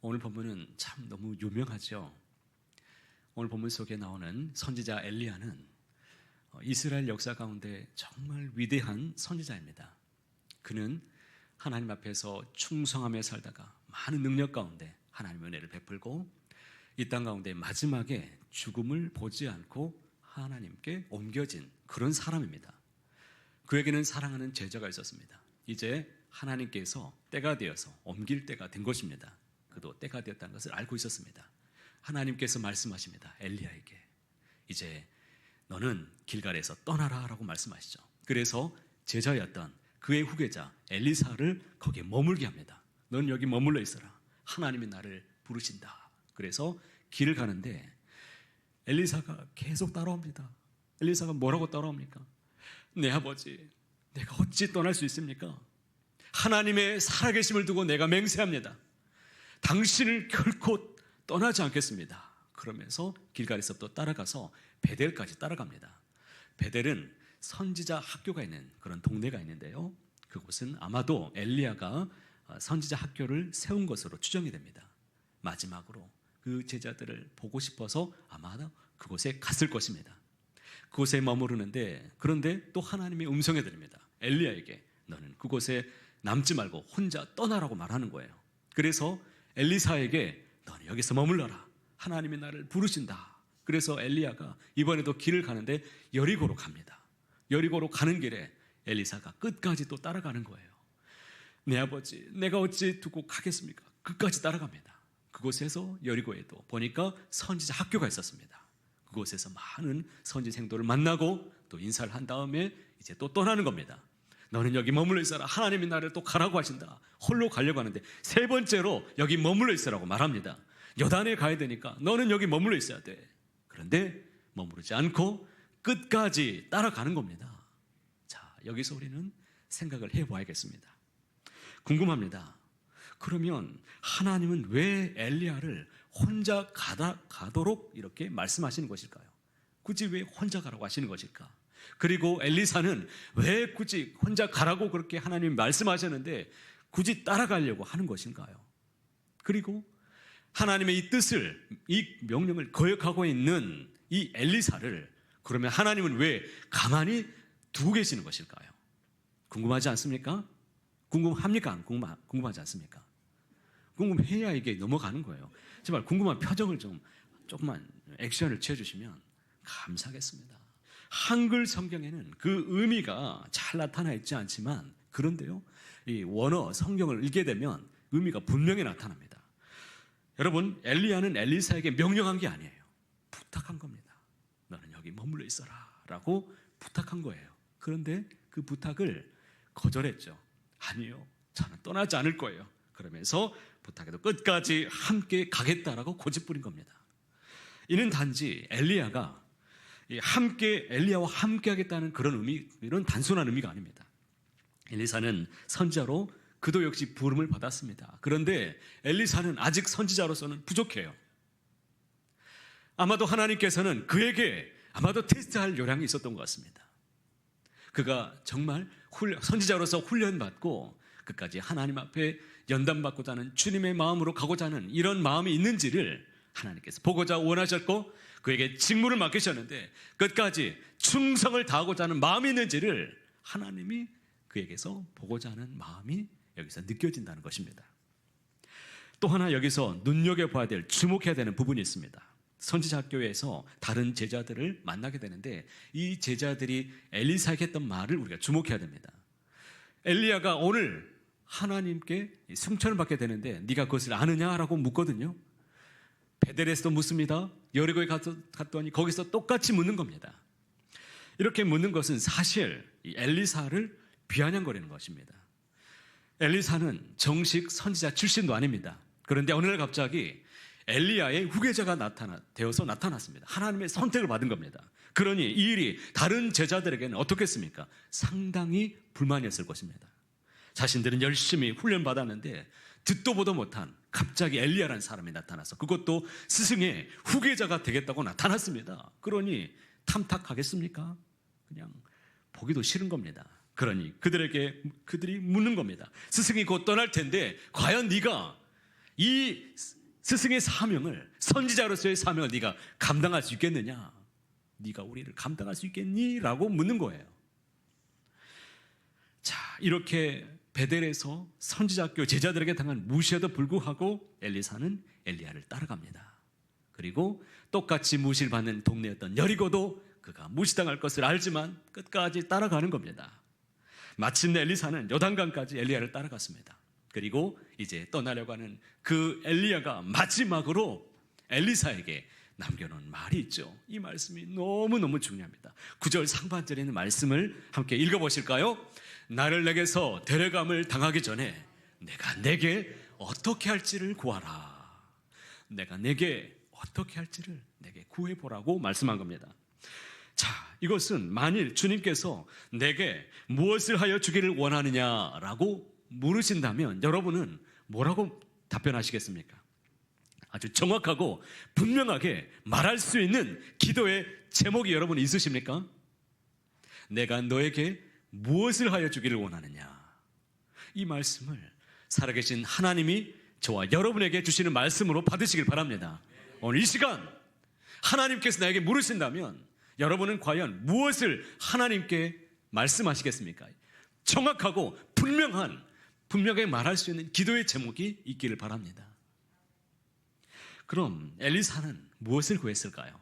오늘 본문은 참 너무 유명하죠. 오늘 본문 속에 나오는 선지자 엘리야는 이스라엘 역사 가운데 정말 위대한 선지자입니다. 그는 하나님 앞에서 충성하며 살다가 많은 능력 가운데 하나님의 은혜를 베풀고 이 땅 가운데 마지막에 죽음을 보지 않고 하나님께 옮겨진 그런 사람입니다. 그에게는 사랑하는 제자가 있었습니다. 이제 하나님께서 때가 되어서 옮길 때가 된 것입니다. 그도 때가 되었다는 것을 알고 있었습니다. 하나님께서 말씀하십니다. 엘리야에게 이제 너는 길갈에서 떠나라 라고 말씀하시죠. 그래서 제자였던 그의 후계자 엘리사를 거기에 머물게 합니다. 넌 여기 머물러 있어라. 하나님이 나를 부르신다. 그래서 길을 가는데 엘리사가 계속 따라옵니다. 엘리사가 뭐라고 따라옵니까? 내 아버지, 내가 어찌 떠날 수 있습니까? 하나님의 살아계심을 두고 내가 맹세합니다. 당신을 결코 떠나지 않겠습니다. 그러면서 길갈에서부터 따라가서 베델까지 따라갑니다. 베델은 선지자 학교가 있는 그런 동네가 있는데요, 그곳은 아마도 엘리야가 선지자 학교를 세운 것으로 추정이 됩니다. 마지막으로 그 제자들을 보고 싶어서 아마도 그곳에 갔을 것입니다. 그곳에 머무르는데, 그런데 또 하나님의 음성이 들립니다. 엘리야에게 너는 그곳에 남지 말고 혼자 떠나라고 말하는 거예요. 그래서 엘리사에게 너는 여기서 머물러라. 하나님이 나를 부르신다. 그래서 엘리야가 이번에도 길을 가는데 여리고로 갑니다. 여리고로 가는 길에 엘리사가 끝까지 또 따라가는 거예요. 내 아버지, 내가 어찌 두고 가겠습니까? 끝까지 따라갑니다. 그곳에서 여리고에도 보니까 선지자 학교가 있었습니다. 그곳에서 많은 선지생도를 만나고 또 인사를 한 다음에 이제 또 떠나는 겁니다. 너는 여기 머물러 있어라. 하나님이 나를 또 가라고 하신다. 홀로 가려고 하는데 세 번째로 여기 머물러 있으라고 말합니다. 여단에 가야 되니까 너는 여기 머물러 있어야 돼. 그런데 머무르지 않고 끝까지 따라가는 겁니다. 자, 여기서 우리는 생각을 해봐야겠습니다. 궁금합니다. 그러면 하나님은 왜 엘리야를 혼자 가도록 이렇게 말씀하시는 것일까요? 굳이 왜 혼자 가라고 하시는 것일까? 그리고 엘리사는 왜 굳이 혼자 가라고 그렇게 하나님이 말씀하셨는데 굳이 따라가려고 하는 것인가요? 그리고 하나님의 이 뜻을, 이 명령을 거역하고 있는 이 엘리사를 그러면 하나님은 왜 가만히 두고 계시는 것일까요? 궁금하지 않습니까? 궁금합니까? 궁금하지 않습니까? 궁금해야 이게 넘어가는 거예요. 제발 궁금한 표정을 조금만 액션을 취해주시면 감사하겠습니다. 한글 성경에는 그 의미가 잘 나타나 있지 않지만, 그런데요, 이 원어 성경을 읽게 되면 의미가 분명히 나타납니다. 여러분, 엘리야는 엘리사에게 명령한 게 아니에요. 부탁한 겁니다. 너는 여기 머물러 있어라 라고 부탁한 거예요. 그런데 그 부탁을 거절했죠. 아니요, 저는 떠나지 않을 거예요. 그러면서 부탁해도 끝까지 함께 가겠다라고 고집부린 겁니다. 이는 단지 엘리야와 함께 하겠다는 그런 의미, 이런 단순한 의미가 아닙니다. 엘리사는 선지자로 그도 역시 부름을 받았습니다. 그런데 엘리사는 아직 선지자로서는 부족해요. 아마도 하나님께서는 그에게 아마도 테스트할 요량이 있었던 것 같습니다. 그가 정말 선지자로서 훈련받고 끝까지 하나님 앞에 연단받고자 하는 주님의 마음으로 가고자 하는 이런 마음이 있는지를 하나님께서 보고자 원하셨고 그에게 직무를 맡기셨는데 끝까지 충성을 다하고자 하는 마음이 있는지를 하나님이 그에게서 보고자 하는 마음이 여기서 느껴진다는 것입니다. 또 하나 여기서 눈여겨봐야 될, 주목해야 되는 부분이 있습니다. 선지자 학교에서 다른 제자들을 만나게 되는데 이 제자들이 엘리사에게 했던 말을 우리가 주목해야 됩니다. 엘리야가 오늘 하나님께 승천을 받게 되는데 네가 그것을 아느냐라고 묻거든요. 베델에서도 묻습니다. 여리고에 갔더니 거기서 똑같이 묻는 겁니다. 이렇게 묻는 것은 사실 엘리사를 비아냥거리는 것입니다. 엘리사는 정식 선지자 출신도 아닙니다. 그런데 어느 날 갑자기 엘리야의 후계자가 되어서 나타났습니다. 하나님의 선택을 받은 겁니다. 그러니 이 일이 다른 제자들에게는 어떻겠습니까? 상당히 불만이었을 것입니다. 자신들은 열심히 훈련받았는데 듣도 보도 못한 갑자기 엘리야라는 사람이 나타나서 그것도 스승의 후계자가 되겠다고 나타났습니다. 그러니 탐탁하겠습니까? 그냥 보기도 싫은 겁니다. 그러니 그들이 묻는 겁니다. 스승이 곧 떠날 텐데 과연 네가 이 스승의 사명을, 선지자로서의 사명을 네가 감당할 수 있겠느냐? 네가 우리를 감당할 수 있겠니? 라고 묻는 거예요. 자, 이렇게 베델에서 선지자학교 제자들에게 당한 무시에도 불구하고 엘리사는 엘리야를 따라갑니다. 그리고 똑같이 무시를 받는 동네였던 여리고도 그가 무시당할 것을 알지만 끝까지 따라가는 겁니다. 마침내 엘리사는 요단강까지 엘리야를 따라갔습니다. 그리고 이제 떠나려고 하는 그 엘리야가 마지막으로 엘리사에게 남겨놓은 말이 있죠. 이 말씀이 너무너무 중요합니다. 9절 상반절에 있는 말씀을 함께 읽어보실까요? 나를 내게서 데려감을 당하기 전에 내가 내게 어떻게 할지를 구하라. 내가 내게 어떻게 할지를 내게 구해보라고 말씀한 겁니다. 자, 이것은 만일 주님께서 내게 무엇을 하여 주기를 원하느냐라고 물으신다면 여러분은 뭐라고 답변하시겠습니까? 아주 정확하고 분명하게 말할 수 있는 기도의 제목이 여러분 있으십니까? 내가 너에게 무엇을 하여 주기를 원하느냐. 이 말씀을 살아계신 하나님이 저와 여러분에게 주시는 말씀으로 받으시길 바랍니다. 오늘 이 시간 하나님께서 나에게 물으신다면 여러분은 과연 무엇을 하나님께 말씀하시겠습니까? 정확하고 분명하게 말할 수 있는 기도의 제목이 있기를 바랍니다. 그럼 엘리사는 무엇을 구했을까요?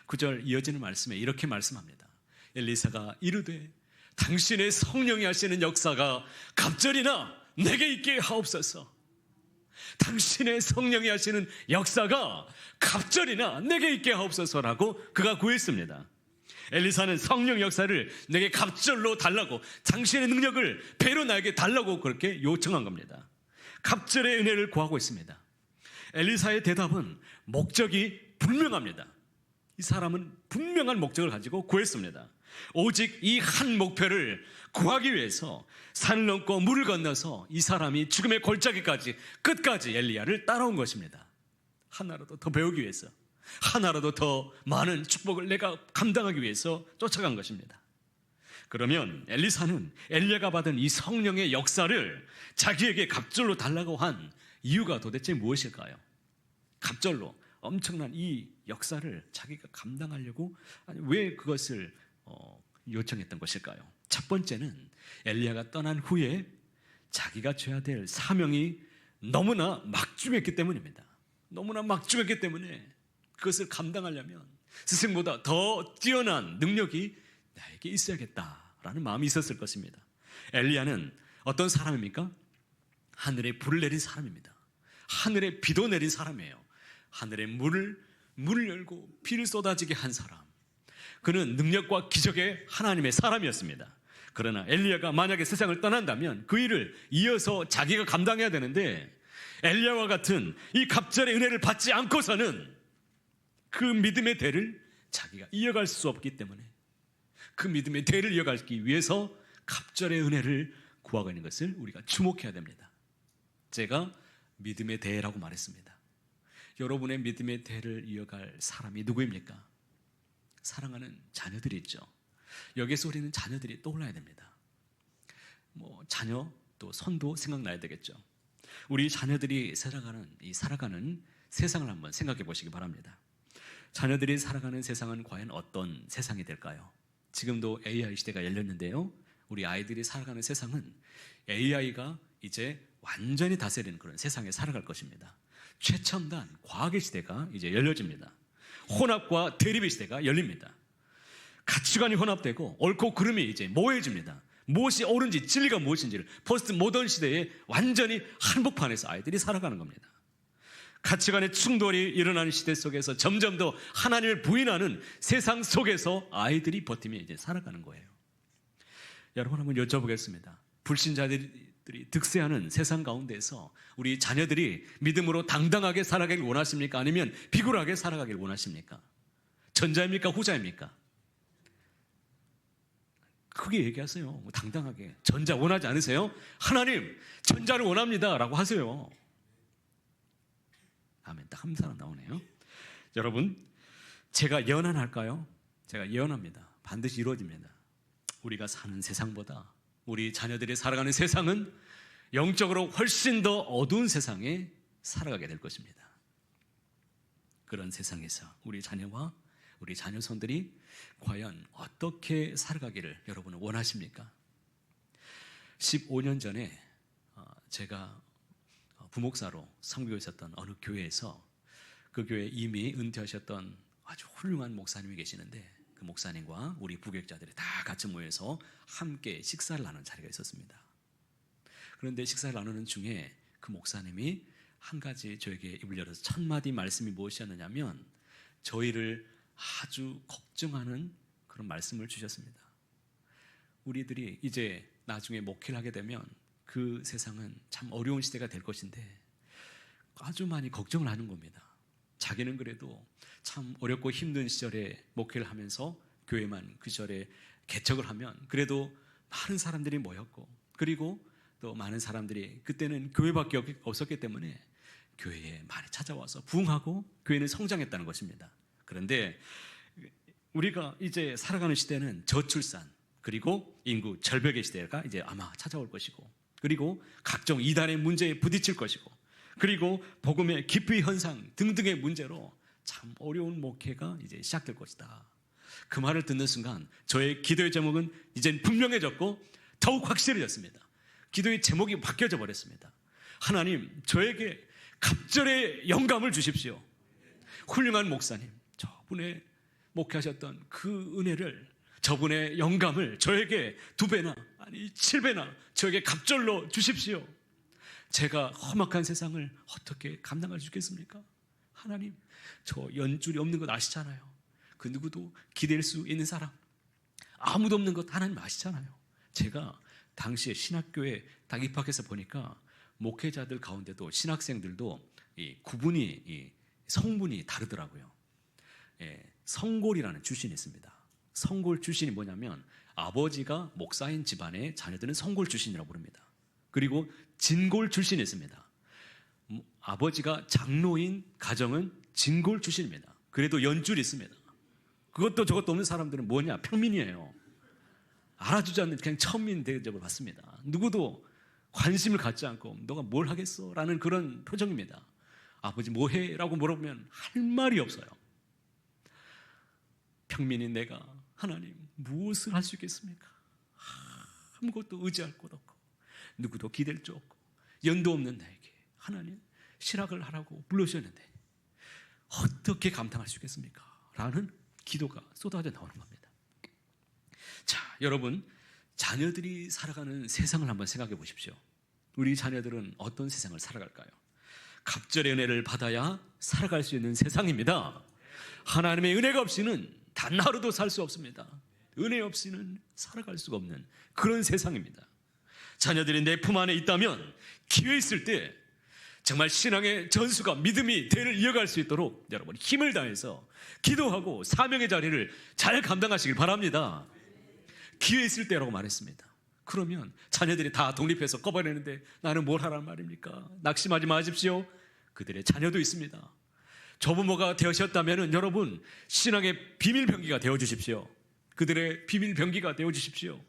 9절 이어지는 말씀에 이렇게 말씀합니다. 엘리사가 이르되 당신의 성령이 하시는 역사가 갑절이나 내게 있게 하옵소서. 당신의 성령이 하시는 역사가 갑절이나 내게 있게 하옵소서라고 그가 구했습니다. 엘리사는 성령 역사를 내게 갑절로 달라고, 당신의 능력을 배로 나에게 달라고 그렇게 요청한 겁니다. 갑절의 은혜를 구하고 있습니다. 엘리사의 대답은 목적이 분명합니다. 이 사람은 분명한 목적을 가지고 구했습니다. 오직 이 한 목표를 구하기 위해서 산을 넘고 물을 건너서 이 사람이 죽음의 골짜기까지 끝까지 엘리야를 따라온 것입니다. 하나라도 더 배우기 위해서, 하나라도 더 많은 축복을 내가 감당하기 위해서 쫓아간 것입니다. 그러면 엘리사는 엘리야가 받은 이 성령의 역사를 자기에게 갑절로 달라고 한 이유가 도대체 무엇일까요? 갑절로 엄청난 이 역사를 자기가 감당하려고 왜 그것을 요청했던 것일까요? 첫 번째는 엘리야가 떠난 후에 자기가 져야 될 사명이 너무나 막중했기 때문입니다. 너무나 막중했기 때문에 그것을 감당하려면 스승보다 더 뛰어난 능력이 나에게 있어야겠다라는 마음이 있었을 것입니다. 엘리야는 어떤 사람입니까? 하늘에 불을 내린 사람입니다. 하늘에 비도 내린 사람이에요. 하늘에 문을 열고 비를 쏟아지게 한 사람. 그는 능력과 기적의 하나님의 사람이었습니다. 그러나 엘리야가 만약에 세상을 떠난다면 그 일을 이어서 자기가 감당해야 되는데 엘리야와 같은 이 갑절의 은혜를 받지 않고서는 그 믿음의 대를 자기가 이어갈 수 없기 때문에 그 믿음의 대를 이어가기 위해서 갑절의 은혜를 구하고 있는 것을 우리가 주목해야 됩니다. 제가 믿음의 대라고 말했습니다. 여러분의 믿음의 대를 이어갈 사람이 누구입니까? 사랑하는 자녀들이 있죠. 여기서 우리는 자녀들이 떠올라야 됩니다. 자녀 또 손도 생각나야 되겠죠. 우리 자녀들이 살아가는 세상을 한번 생각해 보시기 바랍니다. 자녀들이 살아가는 세상은 과연 어떤 세상이 될까요? 지금도 AI 시대가 열렸는데요. 우리 아이들이 살아가는 세상은 AI가 이제 완전히 다스리는 그런 세상에 살아갈 것입니다. 최첨단 과학의 시대가 이제 열려집니다. 혼합과 대립의 시대가 열립니다. 가치관이 혼합되고 옳고 그름이 이제 모호해집니다. 무엇이 옳은지 진리가 무엇인지를 포스트 모던 시대에 완전히 한복판에서 아이들이 살아가는 겁니다. 가치관의 충돌이 일어나는 시대 속에서 점점 더 하나님을 부인하는 세상 속에서 아이들이 버티며 이제 살아가는 거예요. 여러분 한번 여쭤보겠습니다. 불신자들이 득세하는 세상 가운데서 우리 자녀들이 믿음으로 당당하게 살아가길 원하십니까? 아니면 비굴하게 살아가길 원하십니까? 전자입니까? 후자입니까? 크게 얘기하세요. 당당하게. 전자 원하지 않으세요? 하나님, 전자를 원합니다 라고 하세요. 아멘. 딱 한 사람 나오네요. 여러분, 제가 예언할까요? 제가 예언합니다. 반드시 이루어집니다. 우리가 사는 세상보다 우리 자녀들이 살아가는 세상은 영적으로 훨씬 더 어두운 세상에 살아가게 될 것입니다. 그런 세상에서 우리 자녀와 우리 자녀손들이 과연 어떻게 살아가기를 여러분은 원하십니까? 15년 전에 제가 부목사로 선교에 있었던 어느 교회에서 그 교회에 이미 은퇴하셨던 아주 훌륭한 목사님이 계시는데 그 목사님과 우리 부교육자들이 다 같이 모여서 함께 식사를 나누는 자리가 있었습니다. 그런데 식사를 나누는 중에 그 목사님이 한 가지 저에게 입을 열어서 첫 마디 말씀이 무엇이었느냐면 저희를 아주 걱정하는 그런 말씀을 주셨습니다. 우리들이 이제 나중에 목회를 하게 되면 그 세상은 참 어려운 시대가 될 것인데 아주 많이 걱정을 하는 겁니다. 자기는 그래도 참 어렵고 힘든 시절에 목회를 하면서 교회만 그 시절에 개척을 하면 그래도 많은 사람들이 모였고 그리고 또 많은 사람들이 그때는 교회밖에 없었기 때문에 교회에 많이 찾아와서 부흥하고 교회는 성장했다는 것입니다. 그런데 우리가 이제 살아가는 시대는 저출산 그리고 인구 절벽의 시대가 이제 아마 찾아올 것이고 그리고 각종 이단의 문제에 부딪힐 것이고 그리고 복음의 기피 현상 등등의 문제로 참 어려운 목회가 이제 시작될 것이다. 그 말을 듣는 순간 저의 기도의 제목은 이젠 분명해졌고 더욱 확실해졌습니다. 기도의 제목이 바뀌어져 버렸습니다. 하나님, 저에게 갑절의 영감을 주십시오. 훌륭한 목사님, 저분의 목회하셨던 그 은혜를, 저분의 영감을 저에게 2배나 아니 7배나 저에게 갑절로 주십시오. 제가 험악한 세상을 어떻게 감당할 수 있겠습니까? 하나님, 저 연줄이 없는 것 아시잖아요. 그 누구도 기댈 수 있는 사람 아무도 없는 것 하나님 아시잖아요. 제가 당시에 신학교에 딱 입학해서 보니까 목회자들 가운데도 신학생들도 이 구분이 이 성분이 다르더라고요. 성골이라는 출신이 있습니다. 성골 출신이 뭐냐면 아버지가 목사인 집안의 자녀들은 성골 출신이라고 부릅니다. 그리고 진골 출신이 있습니다. 아버지가 장로인 가정은 진골 출신입니다. 그래도 연줄이 있습니다. 그것도 저것도 없는 사람들은 뭐냐? 평민이에요. 알아주지 않는 그냥 천민 대접을 받습니다. 누구도 관심을 갖지 않고 너가 뭘 하겠어? 라는 그런 표정입니다. 아버지 뭐해? 라고 물어보면 할 말이 없어요. 평민인 내가 하나님 무엇을 할 수 있겠습니까? 아무것도 의지할 곳 없고 누구도 기댈 줄 없고 연도 없는 나에게 하나님 실학을 하라고 불러주셨는데 어떻게 감당할 수 있겠습니까? 라는 기도가 쏟아져 나오는 겁니다. 자, 여러분, 자녀들이 살아가는 세상을 한번 생각해 보십시오. 우리 자녀들은 어떤 세상을 살아갈까요? 갑절의 은혜를 받아야 살아갈 수 있는 세상입니다. 하나님의 은혜가 없이는 단 하루도 살 수 없습니다. 은혜 없이는 살아갈 수가 없는 그런 세상입니다. 자녀들이 내 품 안에 있다면 기회 있을 때 정말 신앙의 전수가 믿음이 대를 이어갈 수 있도록 여러분 힘을 다해서 기도하고 사명의 자리를 잘 감당하시길 바랍니다. 기회 있을 때라고 말했습니다. 그러면 자녀들이 다 독립해서 꺼버리는데 나는 뭘 하란 말입니까? 낙심하지 마십시오. 그들의 자녀도 있습니다. 조부모가 되셨다면 여러분 신앙의 비밀병기가 되어주십시오. 그들의 비밀병기가 되어주십시오.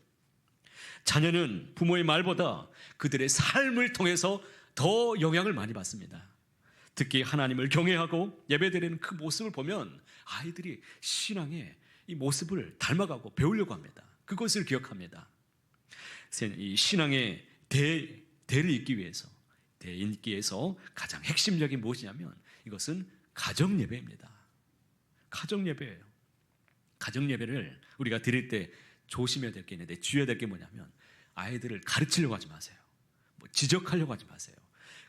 자녀는 부모의 말보다 그들의 삶을 통해서 더 영향을 많이 받습니다. 특히 하나님을 경외하고 예배드리는 그 모습을 보면 아이들이 신앙의 이 모습을 닮아가고 배우려고 합니다. 그것을 기억합니다. 이 신앙의 대를 잇기 위해서 가장 핵심적인 무엇이냐면 이것은 가정 예배입니다. 가정 예배예요. 가정 예배를 우리가 드릴 때 조심해야 될 게 있는데 주의해야 될 게 뭐냐면 아이들을 가르치려고 하지 마세요. 지적하려고 하지 마세요.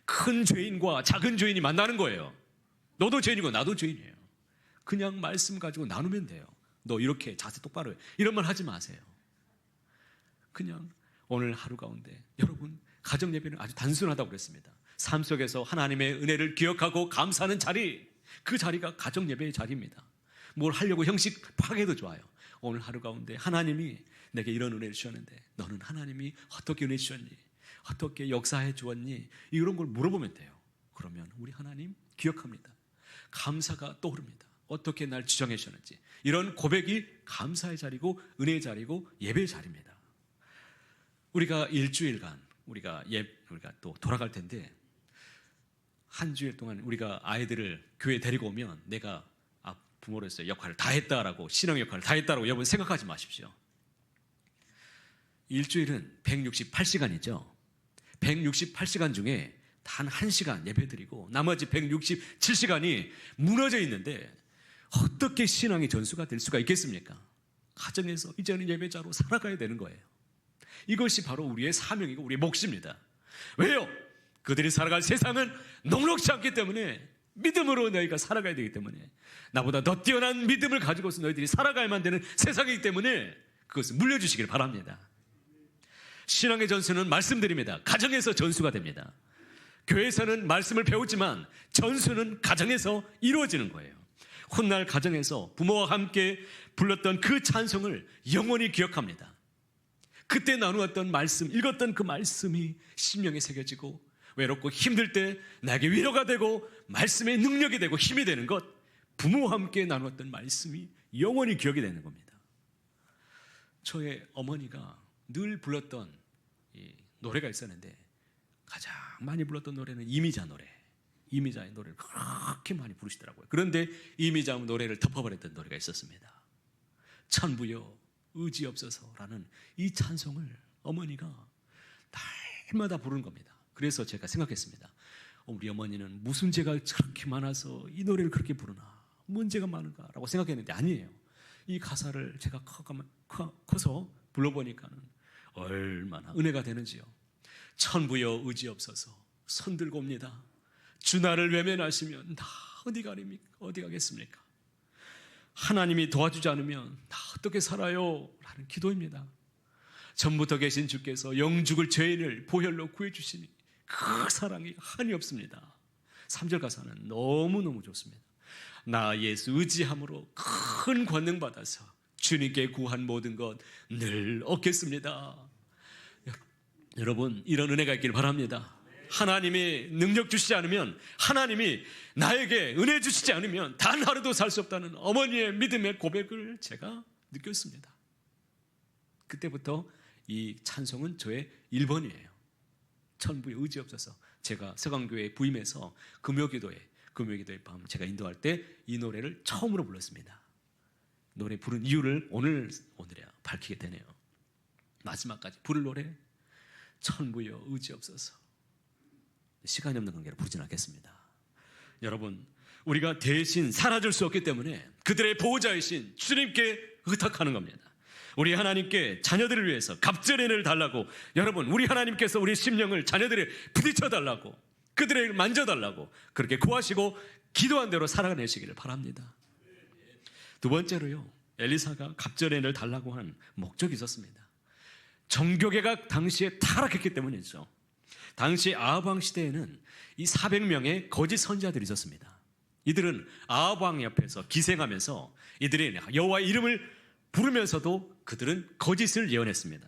큰 죄인과 작은 죄인이 만나는 거예요. 너도 죄인이고 나도 죄인이에요. 그냥 말씀 가지고 나누면 돼요. 너 이렇게 자세 똑바로 해. 이런 말 하지 마세요. 그냥 오늘 하루 가운데 여러분 가정 예배는 아주 단순하다고 그랬습니다. 삶 속에서 하나님의 은혜를 기억하고 감사하는 자리, 그 자리가 가정 예배의 자리입니다. 뭘 하려고 형식 파괴도 좋아요. 오늘 하루 가운데 하나님이 내게 이런 은혜를 주셨는데 너는 하나님이 어떻게 은혜 주셨니? 어떻게 역사해 주었니? 이런 걸 물어보면 돼요. 그러면 우리 하나님 기억합니다. 감사가 떠오릅니다. 어떻게 날 지정해 주셨는지. 이런 고백이 감사의 자리고 은혜의 자리고 예배의 자리입니다. 우리가 일주일간 우리가 또 돌아갈 텐데 한 주일 동안 우리가 아이들을 교회에 데리고 오면 내가 부모로서 역할을 다 했다라고, 신앙 역할을 다 했다라고 여러분 생각하지 마십시오. 일주일은 168시간이죠. 168시간 중에 단 1시간 예배드리고 나머지 167시간이 무너져 있는데 어떻게 신앙의 전수가 될 수가 있겠습니까? 가정에서 이제는 예배자로 살아가야 되는 거예요. 이것이 바로 우리의 사명이고 우리의 몫입니다. 왜요? 그들이 살아갈 세상은 녹록지 않기 때문에, 믿음으로 너희가 살아가야 되기 때문에, 나보다 더 뛰어난 믿음을 가지고서 너희들이 살아가야만 되는 세상이기 때문에 그것을 물려주시길 바랍니다. 신앙의 전수는 말씀드립니다. 가정에서 전수가 됩니다. 교회에서는 말씀을 배우지만 전수는 가정에서 이루어지는 거예요. 훗날 가정에서 부모와 함께 불렀던 그 찬송을 영원히 기억합니다. 그때 나누었던 말씀, 읽었던 그 말씀이 심령에 새겨지고 외롭고 힘들 때 나에게 위로가 되고 말씀의 능력이 되고 힘이 되는 것, 부모와 함께 나누었던 말씀이 영원히 기억이 되는 겁니다. 저의 어머니가 늘 불렀던 이 노래가 있었는데 가장 많이 불렀던 노래는 이미자 노래, 이미자의 노래를 그렇게 많이 부르시더라고요. 그런데 이미자 노래를 덮어버렸던 노래가 있었습니다. 천부여 의지없어서라는 이 찬송을 어머니가 날마다 부르는 겁니다. 그래서 제가 생각했습니다. 우리 어머니는 무슨 죄가 그렇게 많아서 이 노래를 그렇게 부르나, 문제가 많은가라고 생각했는데 아니에요. 이 가사를 제가 커서 불러보니까는 얼마나 은혜가 되는지요. 천부여 의지없어서 손들고 옵니다. 주 나를 외면하시면 나 어디 가겠습니까? 하나님이 도와주지 않으면 나 어떻게 살아요? 라는 기도입니다. 전부터 계신 주께서 영죽을 죄인을 보혈로 구해주시니 그 사랑이 한이 없습니다. 3절 가사는 너무너무 좋습니다. 나 예수 의지함으로 큰 권능 받아서 주님께 구한 모든 것 늘 얻겠습니다. 여러분, 이런 은혜가 있길 바랍니다. 하나님이 능력 주시지 않으면, 하나님이 나에게 은혜 주시지 않으면 단 하루도 살 수 없다는 어머니의 믿음의 고백을 제가 느꼈습니다. 그때부터 이 찬송은 저의 1번이에요. 천부에 의지 없어서. 제가 서강교회에 부임해서 금요기도회 밤 제가 인도할 때 이 노래를 처음으로 불렀습니다. 노래 부른 이유를 오늘이야 밝히게 되네요. 마지막까지 부를 노래, 천부여 의지 없어서. 시간이 없는 관계로 부르진 않겠습니다. 여러분, 우리가 대신 살아줄 수 없기 때문에 그들의 보호자이신 주님께 의탁하는 겁니다. 우리 하나님께 자녀들을 위해서 갑절의 은혜를 달라고, 여러분, 우리 하나님께서 우리 심령을 자녀들을 부딪혀 달라고, 그들을 만져달라고 그렇게 구하시고 기도한 대로 살아내시기를 바랍니다. 두 번째로요, 엘리사가 갑절의 은혜를 달라고 한 목적이 있었습니다. 정교계가 당시에 타락했기 때문이죠. 당시 아합 왕 시대에는 이 400명의 거짓 선지자들이 있었습니다. 이들은 아합 왕 옆에서 기생하면서 이들이 여호와의 이름을 부르면서도 그들은 거짓을 예언했습니다.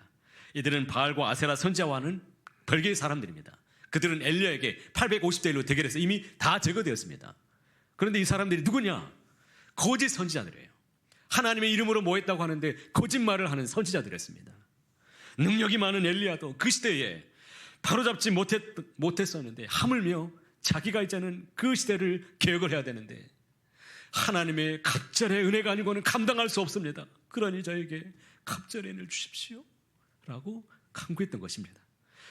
이들은 바알과 아세라 선지자와는 별개의 사람들입니다. 그들은 엘리야에게 850대 1로 대결해서 이미 다 제거되었습니다. 그런데 이 사람들이 누구냐? 거짓 선지자들이에요. 하나님의 이름으로 모였다고 하는데 거짓말을 하는 선지자들이었습니다. 능력이 많은 엘리야도 그 시대에 바로잡지 못했었는데, 하물며 자기가 이제는 그 시대를 개혁을 해야 되는데 하나님의 갑절의 은혜가 아니고는 감당할 수 없습니다. 그러니 저에게 갑절의 은혜를 주십시오 라고 간구했던 것입니다.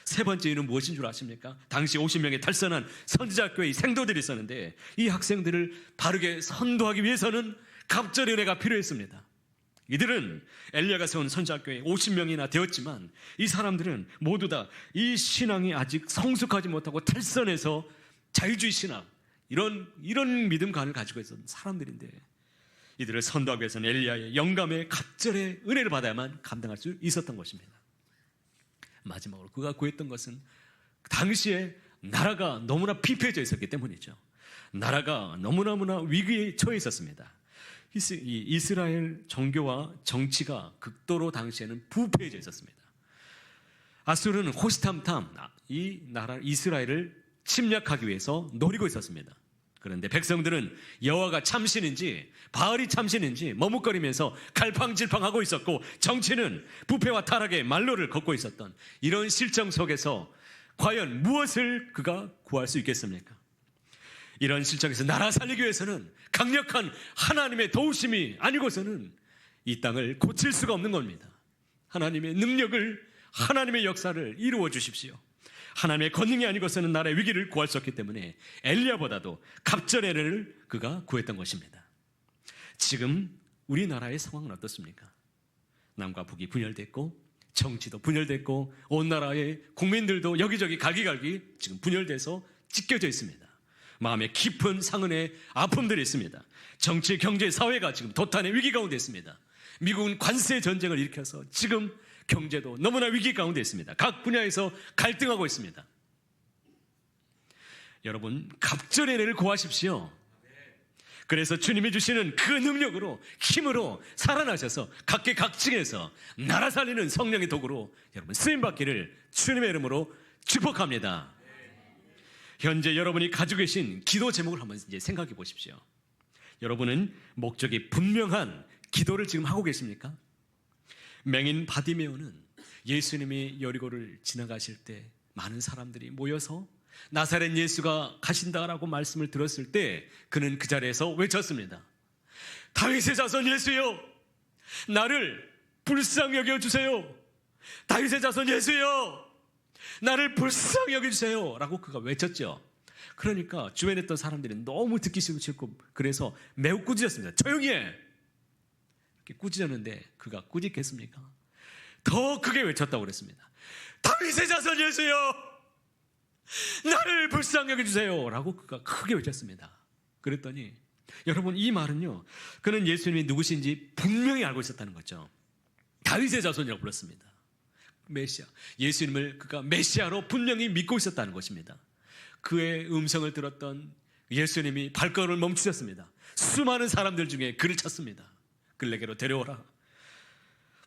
세 번째 이유는 무엇인 줄 아십니까? 당시 50명의 탈선한 선지자교회의 생도들이 있었는데 이 학생들을 바르게 선도하기 위해서는 갑절의 은혜가 필요했습니다. 이들은 엘리야가 세운 선지자교회 50명이나 되었지만 이 사람들은 모두 다 이 신앙이 아직 성숙하지 못하고 탈선해서 자유주의 신앙, 이런 믿음관을 가지고 있었던 사람들인데, 이들을 선도하기 위해서는 엘리야의 영감의 갑절의 은혜를 받아야만 감당할 수 있었던 것입니다. 마지막으로 그가 구했던 것은 당시에 나라가 너무나 피폐해져 있었기 때문이죠. 나라가 너무나 위기에 처해 있었습니다. 이스라엘 종교와 정치가 극도로 당시에는 부패해져 있었습니다. 아수르는 호시탐탐 이 나라 이스라엘을 침략하기 위해서 노리고 있었습니다. 그런데 백성들은 여호와가 참신인지 바알이 참신인지 머뭇거리면서 갈팡질팡하고 있었고, 정치는 부패와 타락의 말로를 걷고 있었던 이런 실정 속에서 과연 무엇을 그가 구할 수 있겠습니까? 이런 실정에서 나라 살리기 위해서는 강력한 하나님의 도우심이 아니고서는 이 땅을 고칠 수가 없는 겁니다. 하나님의 능력을, 하나님의 역사를 이루어 주십시오. 하나님의 권능이 아니고서는 나라의 위기를 구할 수 없기 때문에 엘리야보다도 갑절에를 그가 구했던 것입니다. 지금 우리나라의 상황은 어떻습니까? 남과 북이 분열됐고 정치도 분열됐고 온 나라의 국민들도 여기저기 갈기갈기 지금 분열돼서 찢겨져 있습니다. 마음에 깊은 상흔의 아픔들이 있습니다. 정치, 경제, 사회가 지금 도탄의 위기 가운데 있습니다. 미국은 관세 전쟁을 일으켜서 지금 경제도 너무나 위기 가운데 있습니다. 각 분야에서 갈등하고 있습니다. 여러분, 갑절의 은혜를 구하십시오. 그래서 주님이 주시는 그 능력으로, 힘으로 살아나셔서 각계각층에서 나라 살리는 성령의 도구로 여러분 쓰임받기를 주님의 이름으로 축복합니다. 현재 여러분이 가지고 계신 기도 제목을 한번 이제 생각해 보십시오. 여러분은 목적이 분명한 기도를 지금 하고 계십니까? 맹인 바디메오는 예수님이 여리고를 지나가실 때 많은 사람들이 모여서 나사렛 예수가 가신다라고 말씀을 들었을 때 그는 그 자리에서 외쳤습니다. 다윗의 자손 예수여, 나를 불쌍히 여겨주세요. 다윗의 자손 예수여, 나를 불쌍히 여겨주세요 라고 그가 외쳤죠. 그러니까 주변에 있던 사람들이 너무 듣기 싫고 그래서 매우 꾸짖었습니다. 조용히 해! 이렇게 꾸짖었는데 그가 꾸짖겠습니까? 더 크게 외쳤다고 그랬습니다. 다윗의 자손 예수여, 나를 불쌍히 여겨주세요 라고 그가 크게 외쳤습니다. 그랬더니 여러분, 이 말은요, 그는 예수님이 누구신지 분명히 알고 있었다는 거죠. 다윗의 자손이라고 불렀습니다. 메시아, 예수님을 그가 메시아로 분명히 믿고 있었다는 것입니다. 그의 음성을 들었던 예수님이 발걸음을 멈추셨습니다. 수많은 사람들 중에 그를 찾습니다. 그를 내게로 데려오라.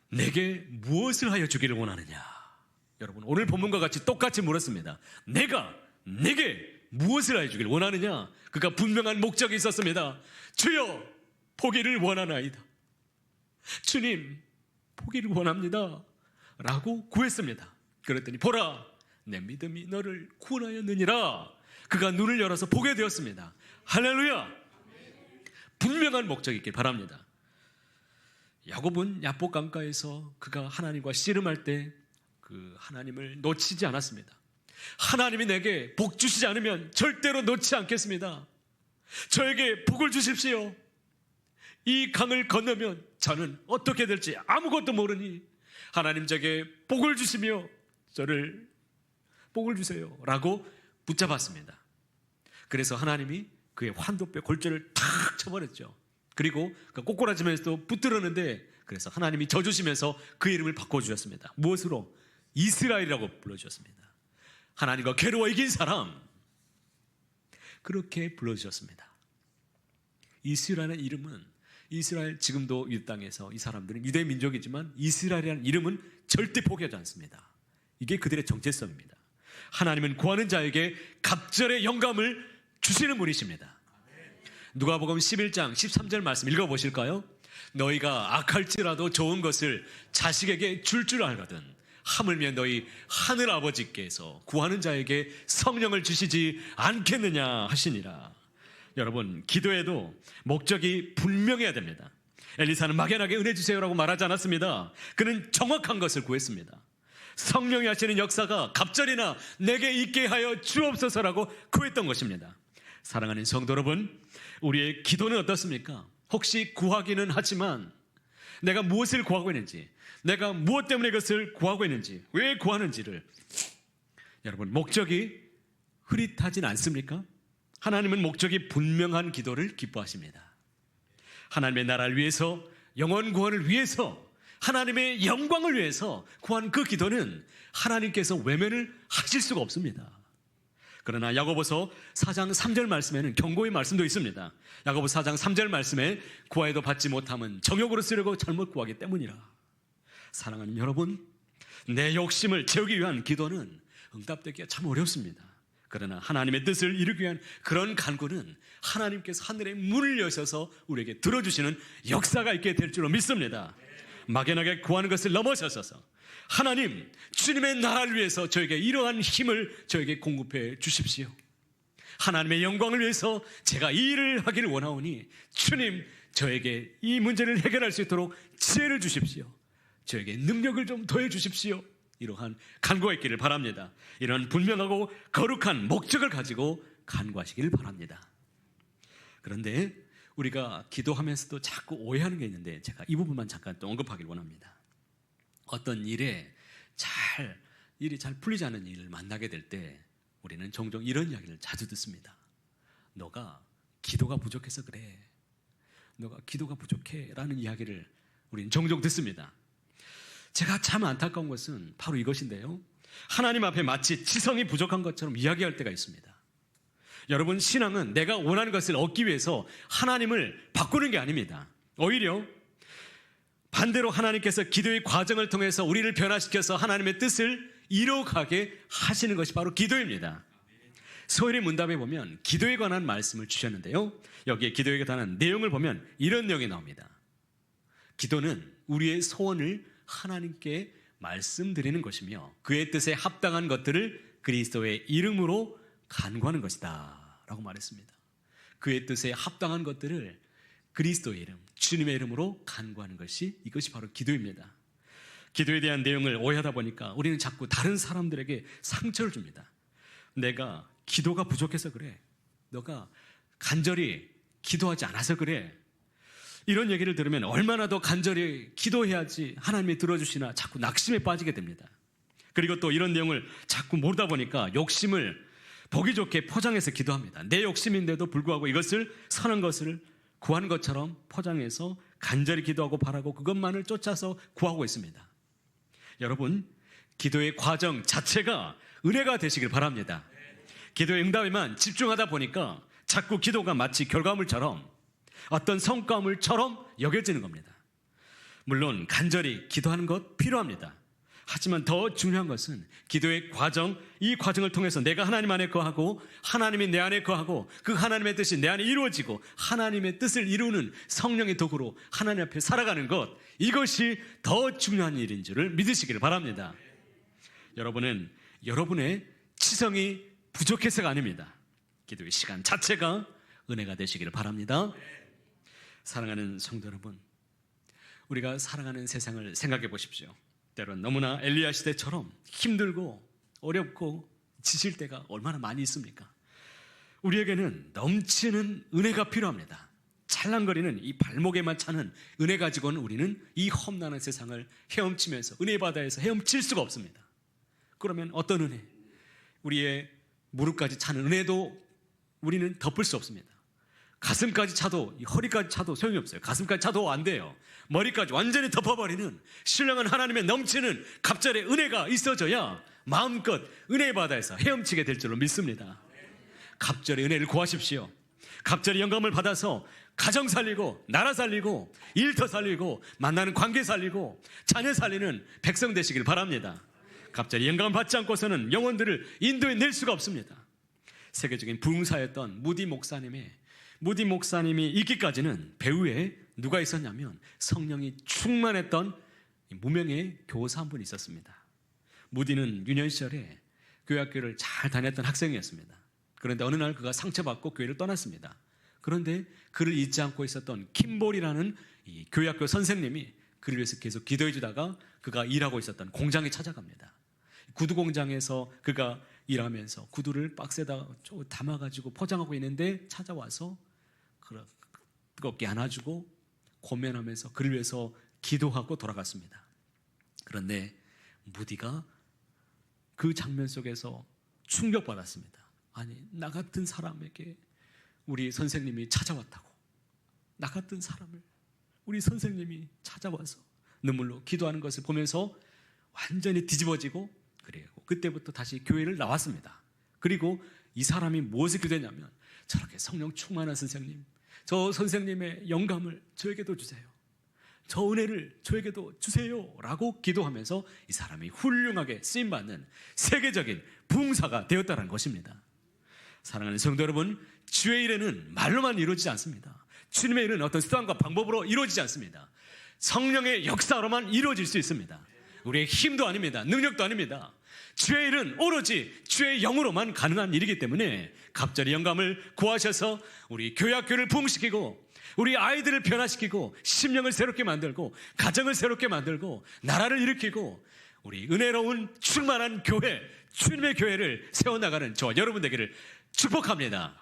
내게 무엇을 하여 주기를 원하느냐? 여러분, 오늘 본문과 같이 똑같이 물었습니다. 내게 무엇을 하여 주기를 원하느냐? 그가 분명한 목적이 있었습니다. 주여, 보기를 원하나이다. 주님, 보기를 원합니다 라고 구했습니다. 그랬더니 보라, 내 믿음이 너를 구원하였느니라. 그가 눈을 열어서 보게 되었습니다. 할렐루야. 분명한 목적이 있길 바랍니다. 야곱은 야복 강가에서 그가 하나님과 씨름할 때 그 하나님을 놓치지 않았습니다. 하나님이 내게 복 주시지 않으면 절대로 놓지 않겠습니다. 저에게 복을 주십시오. 이 강을 건너면 저는 어떻게 될지 아무것도 모르니 하나님 제게 복을 주시며 저를 복을 주세요 라고 붙잡았습니다. 그래서 하나님이 그의 환도뼈 골절을 탁 쳐버렸죠. 그리고 꼬꾸라지면서 붙들었는데, 그래서 하나님이 져주시면서 그 이름을 바꿔주셨습니다. 무엇으로? 이스라엘이라고 불러주셨습니다. 하나님과 괴로워 이긴 사람, 그렇게 불러주셨습니다. 이스라엘의 이름은, 이스라엘, 지금도 이 땅에서 이 사람들은 유대 민족이지만 이스라엘이라는 이름은 절대 포기하지 않습니다. 이게 그들의 정체성입니다. 하나님은 구하는 자에게 갑절의 영감을 주시는 분이십니다. 누가복음 11장 13절 말씀 읽어보실까요? 너희가 악할지라도 좋은 것을 자식에게 줄 알거든 하물며 너희 하늘 아버지께서 구하는 자에게 성령을 주시지 않겠느냐 하시니라. 여러분, 기도에도 목적이 분명해야 됩니다. 엘리사는 막연하게 은혜 주세요라고 말하지 않았습니다. 그는 정확한 것을 구했습니다. 성령이 하시는 역사가 갑절이나 내게 있게 하여 주옵소서라고 구했던 것입니다. 사랑하는 성도 여러분, 우리의 기도는 어떻습니까? 혹시 구하기는 하지만 내가 무엇을 구하고 있는지, 내가 무엇 때문에 이것을 구하고 있는지, 왜 구하는지를, 여러분, 목적이 흐릿하진 않습니까? 하나님은 목적이 분명한 기도를 기뻐하십니다. 하나님의 나라를 위해서, 영원 구원을 위해서, 하나님의 영광을 위해서 구한 그 기도는 하나님께서 외면을 하실 수가 없습니다. 그러나 야고보서 4장 3절 말씀에는 경고의 말씀도 있습니다. 야고보 4장 3절 말씀에 구하여도 받지 못함은 정욕으로 쓰려고 잘못 구하기 때문이라. 사랑하는 여러분, 내 욕심을 채우기 위한 기도는 응답되기가 참 어렵습니다. 그러나 하나님의 뜻을 이루기 위한 그런 간구는 하나님께서 하늘의 문을 여셔서 우리에게 들어주시는 역사가 있게 될 줄로 믿습니다. 막연하게 구하는 것을 넘어서서 하나님, 주님의 나라를 위해서 저에게 이러한 힘을 저에게 공급해 주십시오. 하나님의 영광을 위해서 제가 이 일을 하기를 원하오니 주님, 저에게 이 문제를 해결할 수 있도록 지혜를 주십시오. 저에게 능력을 좀 더해 주십시오. 이러한 간구가 있기를 바랍니다. 이런 분명하고 거룩한 목적을 가지고 간구하시길 바랍니다. 그런데 우리가 기도하면서도 자꾸 오해하는 게 있는데 제가 이 부분만 잠깐 또 언급하길 원합니다. 어떤 일이 잘 풀리지 않는 일을 만나게 될 때 우리는 종종 이런 이야기를 자주 듣습니다. 너가 기도가 부족해서 그래. 너가 기도가 부족해 라는 이야기를 우리는 종종 듣습니다. 제가 참 안타까운 것은 바로 이것인데요, 하나님 앞에 마치 지성이 부족한 것처럼 이야기할 때가 있습니다. 여러분, 신앙은 내가 원하는 것을 얻기 위해서 하나님을 바꾸는 게 아닙니다. 오히려 반대로 하나님께서 기도의 과정을 통해서 우리를 변화시켜서 하나님의 뜻을 이루어가게 하시는 것이 바로 기도입니다. 소일의 문답에 보면 기도에 관한 말씀을 주셨는데요, 여기에 기도에 관한 내용을 보면 이런 내용이 나옵니다. 기도는 우리의 소원을 하나님께 말씀드리는 것이며 그의 뜻에 합당한 것들을 그리스도의 이름으로 간구하는 것이다 라고 말했습니다. 그의 뜻에 합당한 것들을 그리스도의 이름, 주님의 이름으로 간구하는 것이, 이것이 바로 기도입니다. 기도에 대한 내용을 오해하다 보니까 우리는 자꾸 다른 사람들에게 상처를 줍니다. 내가 기도가 부족해서 그래. 너가 간절히 기도하지 않아서 그래. 이런 얘기를 들으면 얼마나 더 간절히 기도해야지 하나님이 들어주시나 자꾸 낙심에 빠지게 됩니다. 그리고 또 이런 내용을 자꾸 모르다 보니까 욕심을 보기 좋게 포장해서 기도합니다. 내 욕심인데도 불구하고 이것을 선한 것을 구하는 것처럼 포장해서 간절히 기도하고 바라고 그것만을 쫓아서 구하고 있습니다. 여러분, 기도의 과정 자체가 은혜가 되시길 바랍니다. 기도의 응답에만 집중하다 보니까 자꾸 기도가 마치 결과물처럼, 어떤 성과물처럼 여겨지는 겁니다. 물론 간절히 기도하는 것 필요합니다. 하지만 더 중요한 것은 기도의 과정, 이 과정을 통해서 내가 하나님 안에 거하고 하나님이 내 안에 거하고 그 하나님의 뜻이 내 안에 이루어지고 하나님의 뜻을 이루는 성령의 도구로 하나님 앞에 살아가는 것, 이것이 더 중요한 일인 줄을 믿으시기를 바랍니다. 여러분은 여러분의 치성이 부족해서가 아닙니다. 기도의 시간 자체가 은혜가 되시기를 바랍니다. 사랑하는 성도 여러분, 우리가 살아가는 세상을 생각해 보십시오. 때론 너무나 엘리야 시대처럼 힘들고 어렵고 지칠 때가 얼마나 많이 있습니까? 우리에게는 넘치는 은혜가 필요합니다. 찰랑거리는 이 발목에만 차는 은혜 가지고는 우리는 이 험난한 세상을 헤엄치면서 은혜 바다에서 헤엄칠 수가 없습니다. 그러면 어떤 은혜? 우리의 무릎까지 차는 은혜도 우리는 덮을 수 없습니다. 가슴까지 차도, 허리까지 차도 소용이 없어요. 가슴까지 차도 안 돼요. 머리까지 완전히 덮어버리는 신령한 하나님의 넘치는 갑절의 은혜가 있어져야 마음껏 은혜의 바다에서 헤엄치게 될 줄로 믿습니다. 갑절의 은혜를 구하십시오. 갑절의 영감을 받아서 가정 살리고 나라 살리고 일터 살리고 만나는 관계 살리고 자녀 살리는 백성 되시길 바랍니다. 갑절의 영감을 받지 않고서는 영혼들을 인도해 낼 수가 없습니다. 세계적인 부흥사였던 무디 목사님이 있기까지는 배후에 누가 있었냐면 성령이 충만했던 무명의 교사 한 분이 있었습니다. 무디는 유년 시절에 교회학교를 잘 다녔던 학생이었습니다. 그런데 어느 날 그가 상처받고 교회를 떠났습니다. 그런데 그를 잊지 않고 있었던 킴볼이라는 이 교회학교 선생님이 그를 위해서 계속 기도해 주다가 그가 일하고 있었던 공장에 찾아갑니다. 구두 공장에서 그가 일하면서 구두를 박스에다 담아가지고 포장하고 있는데 찾아와서 뜨겁게 안아주고 고면하면서 그를 위해서 기도하고 돌아갔습니다. 그런데 무디가 그 장면 속에서 충격받았습니다. 아니, 나 같은 사람에게 우리 선생님이 찾아왔다고. 나 같은 사람을 우리 선생님이 찾아와서 눈물로 기도하는 것을 보면서 완전히 뒤집어지고, 그리고 그때부터 다시 교회를 나왔습니다. 그리고 이 사람이 무엇을 기도했냐면, 저렇게 성령 충만한 선생님, 저 선생님의 영감을 저에게도 주세요. 저 은혜를 저에게도 주세요 라고 기도하면서 이 사람이 훌륭하게 쓰임받는 세계적인 부흥사가 되었다는 것입니다. 사랑하는 성도 여러분, 주의 일에는 말로만 이루어지지 않습니다. 주님의 일은 어떤 수단과 방법으로 이루어지지 않습니다. 성령의 역사로만 이루어질 수 있습니다. 우리의 힘도 아닙니다. 능력도 아닙니다. 주의 일은 오로지 주의 영으로만 가능한 일이기 때문에 갑자기 영감을 구하셔서 우리 교회학교를 부흥시키고 우리 아이들을 변화시키고 심령을 새롭게 만들고 가정을 새롭게 만들고 나라를 일으키고 우리 은혜로운 충만한 교회, 주님의 교회를 세워나가는 저와 여러분 되기를 축복합니다.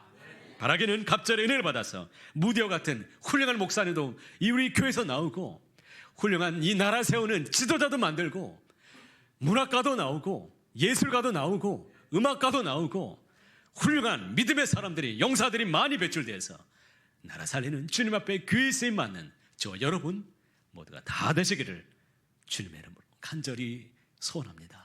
바라기는 갑절의 은혜를 받아서 무디오 같은 훌륭한 목사님도 이 우리 교회에서 나오고 훌륭한 이 나라 세우는 지도자도 만들고 문학가도 나오고 예술가도 나오고 음악가도 나오고 훌륭한 믿음의 사람들이 용사들이 많이 배출돼서 나라 살리는 주님 앞에 귀히 쓰임 받는 저 여러분 모두가 다 되시기를 주님의 이름으로 간절히 소원합니다.